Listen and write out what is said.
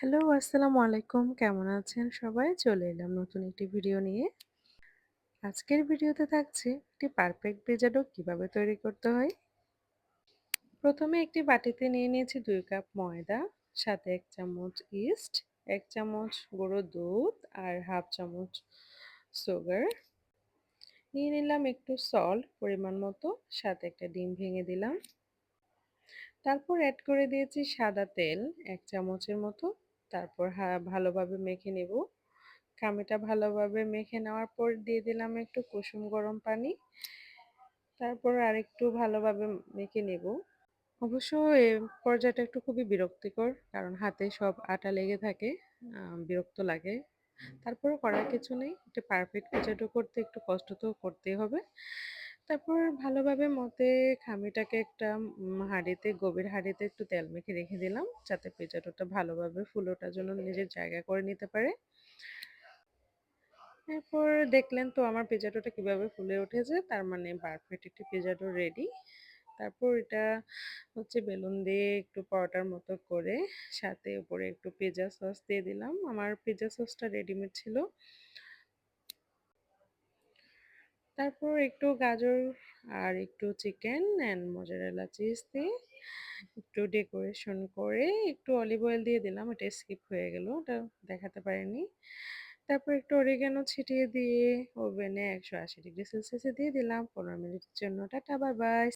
Hello, আসসালামু আলাইকুম। কেমন আছেন সবাই? চলে এলাম নতুন একটি ভিডিও নিয়ে। আজকের ভিডিওতে থাকছে একটি পারফেক্ট পিজা ডো কিভাবে তৈরি করতে হয়। প্রথমে একটি বাটিতে নিয়ে নিয়েছি ২ কাপ ময়দা, সাথে ১ চামচ ইস্ট, ১ চামচ গুঁড়ো দুধ আর ১/২ চামচ সুগার। নিয়ে নিলাম একটু সল্ট পরিমাণ মতো, সাথে একটা ডিম ভেঙে দিলাম। তারপর অ্যাড করে দিয়েছি সাদা তেল ১ চামচের মতো। তারপর ভালোভাবে মেখে নেব। কামিটা ভালোভাবে মেখে নেওয়ার পর দিয়ে দিলাম একটু কুসুম গরম পানি। তারপর আরেকটু ভালোভাবে মেখে নেব। অবশ্য এ পর্যায়টা একটু খুবই বিরক্তিকর, কারণ হাতে সব আটা লেগে থাকে। বিরক্ত লাগে। তারপরেও করার কিছু নেই। একটা পারফেক্ট পিজা ডো করতে একটু কষ্ট তো করতেই হবে। তারপর ভালোভাবে মতে খামিটাকে একটা হাঁড়িতে, গভীর হাঁড়িতে একটু তেল মেখে রেখে দিলাম, যাতে পিজা ডোটা ভালোভাবে ফুলোটার জন্য নিজের জায়গা করে নিতে পারে। এরপর দেখলেন তো আমার পিজা ডোটা কিভাবে ফুলে উঠেছে, তার মানে পারফেক্ট একটি পিজা ডো রেডি। তারপর এটা হচ্ছে বেলুন দিয়ে একটু পরোটার মতো করে সাথে উপরে একটু পিজা সস দিয়ে দিলাম। আমার পিজা সসটা রেডিমেড ছিল। তারপর একটু গাজর আর একটু চিকেন অ্যান্ড মোজারেলা চিজ দিয়ে একটু ডেকোরেশন করে একটু অলিভ অয়েল দিয়ে দিলাম। এটা স্কিপ হয়ে গেল, ওটা দেখাতে পারিনি। তারপর একটু অরিগ্যানো ছিটিয়ে দিয়ে ওভেনে ১৮০ ডিগ্রি সেলসিয়াসে দিয়ে দিলাম ১৫ মিনিটের জন্য। Tata, bye bye.